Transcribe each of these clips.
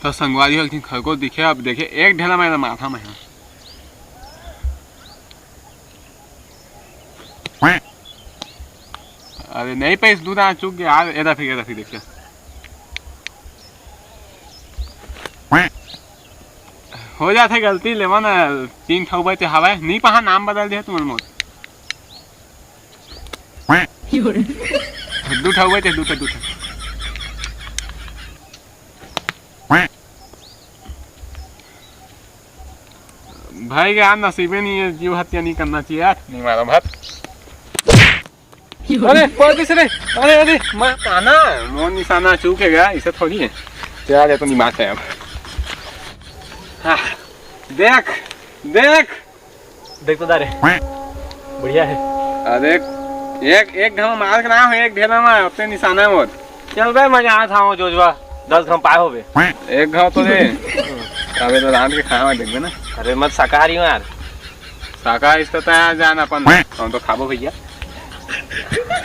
तो संगवारी हो खरगोश दिखे। अब देखे एक ढेला मेरा माथा में है। अरे नहीं पैस दूध आ चुक गया यार। एदा फिर देखिए हो जाते गलती ले ना 3 ठो बचे हवा नहीं पहा नाम बदल दिया तुम्हारे मोर 2 ठो बचे 2 ठो भाई यार नसीबे नहीं है। जीव हत्या नहीं करना चाहिए यार। नहीं मारो भात। अरे पॉलिस रे। अरे मैं काना मोन निशाना चूकेगा इसे थोड़ी है। चल तो नहीं मारते अब। हाँ देख तो दारे बढ़िया है। अरे एक घम मार के ना हो एक ढेला में अपने निशाना मोर। चल बे मैं यहाँ था जोजवा 10 घम पाए हो बे। एक घाव तो दे अबे तो रात के खाना देख ना। अरे मत शाकाहारी हो यार। शाकाहारी तो तैयार जाना अपन हम तो खाबो भैया।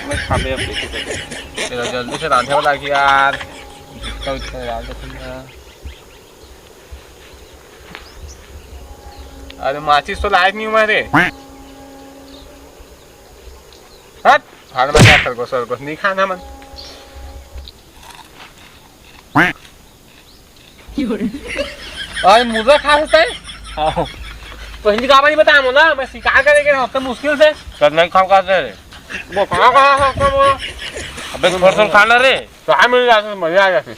मैं खाबे अब चलो जल्दी से रांधे वाला की यार। अरे माचिस तो लायक नहीं हुआ रे। हट हाल में क्या कर को नहीं खाना मन। अरे मुर्गा खा सकता है। हाँ पहली का नहीं बताया ना मैं शिकार करेंगे हफ्ते मुश्किल से कर नहीं खाओ का रे वो कहाँ अबे थोड़ा खाना रे तो आ मिल जाते मजा आ जाती।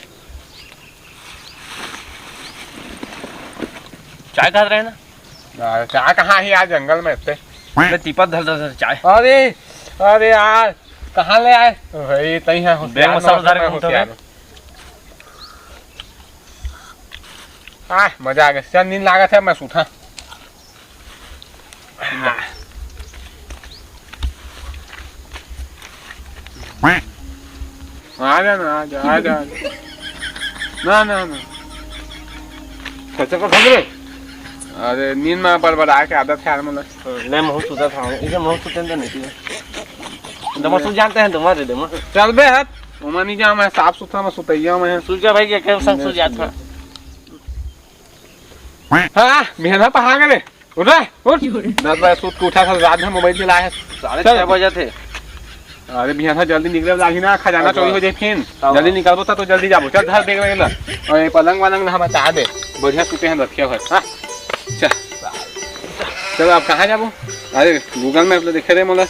चाय खा रहे हैं ना। चाय कहाँ ही आज जंगल में इतने टीपा धर चाय। अरे यार कहाँ ले आए भाई तही है होशियार। मजा आ गया। चल नींद लागत है मैं सूठा। आ जा ना कैसे कर रे। अरे नींद में बड़बड़ा के आदत है मतलब। नहीं मुँह सुता था इसे मुँह सुते नहीं थी दमा सुन जानते हैं तुम्हारे दमा। चल बे हट उमा नहीं जा मैं साफ सुथरा में सुतैया में सूर्या भाई के कैसे संग सूर्या था। हाँ मेहनत पहा गए उठ 10 बजे सूत के उठा था। रात में मोबाइल चलाया है 6:30 बजे थे। अरे बिहान जल्दी निकले लागी ना खजाना चोरी हो जाए फिर जल्दी निकलबो तो जल्दी जाबो। चल घर देख रहे और ये पलंग वलंग हम बता दे बढ़िया सूते हैं रखे हुए। हाँ चलो अब कहाँ जाबो। अरे गूगल मैप तो देखे रहे मोला।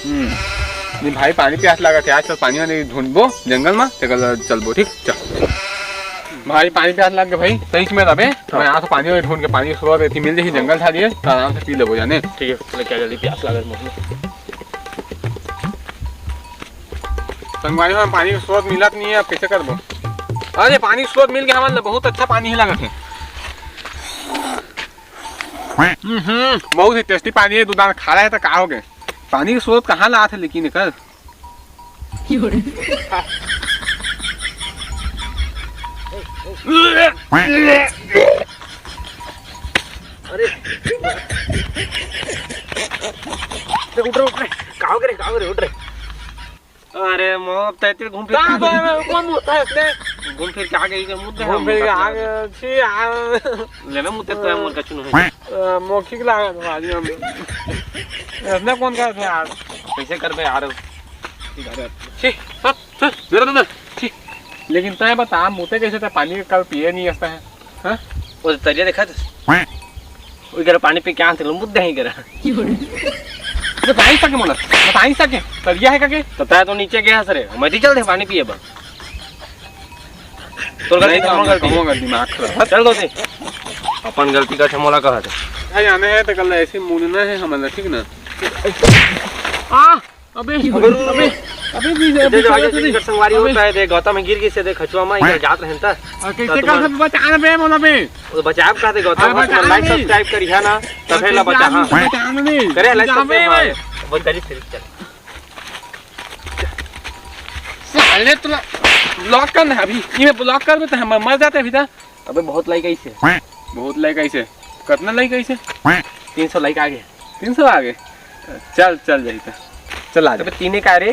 नहीं भाई पानी प्यास लगा थे आज। चल पानी वानी ढूंढबो जंगल में चलबो ठीक। चल भाई पानी प्यास लग गया भाई सही में रहे। मैं यहाँ से पानी ढूंढ के पानी स्रोत रहती मिल जाए जंगल था दिए तो आराम से पी लेबो जाने। ठीक है क्या जल्दी प्यास लगा संगवारी में पानी का स्रोत मिलत नहीं है। अब कैसे करबो। अरे पानी स्रोत मिल गया हमारे बहुत अच्छा पानी ही लगत है। बहुत ही टेस्टी पानी है। दूध खा रहा है तो का हो गए। पानी का स्रोत कहाँ ला थे लेकिन कर अरे उठ रहे कहाँ करे उठ रहे। अरे मोब तैतिर घूम फिर कौन होता है इसने घूम फिर के आ गई मुद्दे घूम फिर के आ गए छी यार लेवे मुद्दे तो मोर कछु नहीं मौखिक लागत भाजी हम इसने कौन कर थे यार कैसे करबे यार। छी जरा छी लेकिन तय बता मुते कैसे था पानी कल पिए नहीं आता है। हां वो तरिया देखा था वो इधर पानी पे क्या थे मुद्दे ही करा बताई सके तरिया है के पता है तो नीचे गया सर मैं चल दे पानी पिए बा तो गलती दिमाग खराब चल दो से अपन गलती का ठमोला कहा थे भाई आने है तो कल ऐसे मुड़ना है हमारा ठीक ना। अबे संगवारी होता है देख गौतम में गिर गई से देख खचुआ में इधर जात रहन ता कैसे कर बचाना बे मोला बे वो बचाव का दे गौतम लाइक सब्सक्राइब करिया ना तबे ला बचा। हां बचाना नहीं करे लाइक सब्सक्राइब वो करी फिर चल साले तो ब्लॉक करना है अभी ये ब्लॉक कर दे तो हम मर जाते अभी ता। अबे बहुत लाइक ऐसे बहुत लाइक ऐसे कितना लाइक ऐसे 300 लाइक आ गए 300 आ गए। चल जाई था चल आ जा। अबे तीने का रे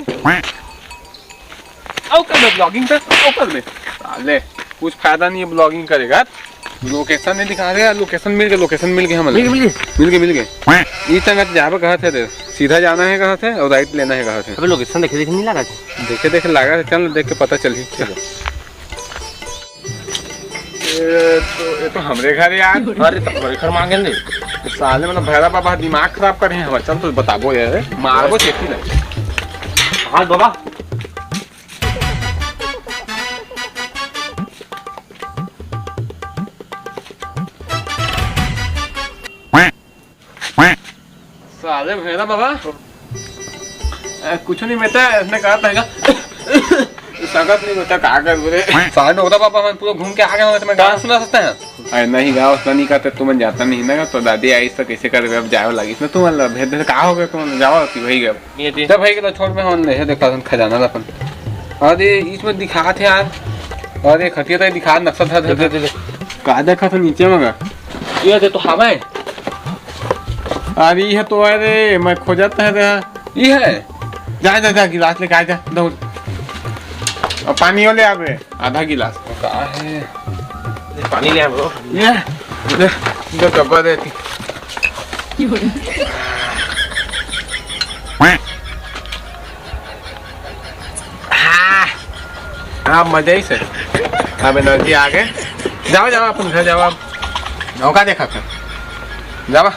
आओ कर ब्लॉगिंग पे आओ कर बे साले कुछ फायदा नहीं है ब्लॉगिंग करेगा। लोकेशन नहीं दिखा रहे, लोकेशन मिल गए हम मिल गए। इस संगत जहाँ पे कहा थे सीधा जाना है कहा थे और राइट लेना है कहा थे। अबे लोकेशन देखे नहीं लगा देखे लगा थे, चल देख के पता चली। ये तो हमरे घर यार। अरे तुम्हारे घर मांगे नहीं साले मतलब भैरा बाबा दिमाग खराब करे हैं हमारे। चल तो बताबो यार, मारबो चेती लगे। हाँ बाबा साले भैरा बाबा कुछ नहीं बेटा, इसने कहा था संगत नहीं बेटा कागज बोले साले होता पापा हम पूरा घूम के आ गए। तुम्हें गाना सुना सकते हैं? अरे नहीं गाओ उतना नहीं करते, तुम जाता नहीं ना तो दादी आई तो कैसे कर अब जाओ लगी इसमें तुम भेद दे कहा हो गया तुम जाओ कि वही गए जब भाई के छोड़ में हम नहीं देखा खजाना था अपन। अरे इसमें दिखा थे यार, अरे खटिया तो दिखा नक्शा था कहा देखा था नीचे में ये तो हवा है। अरे ये तो अरे मैं खोजता है ये है। जा जा जा गिलास लेके आ जा दौड़ और पानी ले आवे आधा गिलास। कहा है पानी ले आओ ये दे डब्बा देती। हाँ मजा ही से अब एनर्जी आ गए। जाओ जाओ अपन घर जाओ। आप नौका देखा था जावा।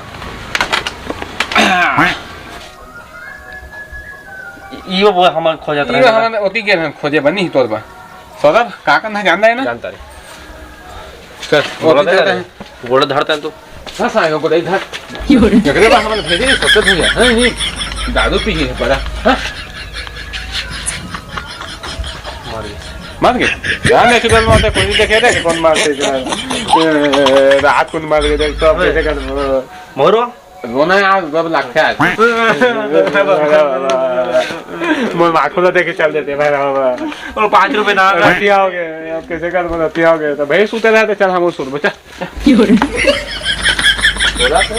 ये वो हमारे खोजत रहे हमारे ओती के खोजे बनी तोर बा सौरभ का करना जानता है ना? जानता है चल गोड़ धरता है तो हां साइको को इधर जगरे बा हमारे भेजे सोचत हो गया। हां नहीं दारू पी है बड़ा। हां मार गए ध्यान नहीं चल मारते कोई नहीं देखे थे कौन मारते रात को मार गए तो अब कैसे कर मोरो रोना यार जब लगता है मोर माखुला देखे चल देते भाई और 5 रुपए ना रतिया हो गए अब कैसे कर रतिया हो गए तो भाई सुते रहते चल हम सुन बच्चा बोला तो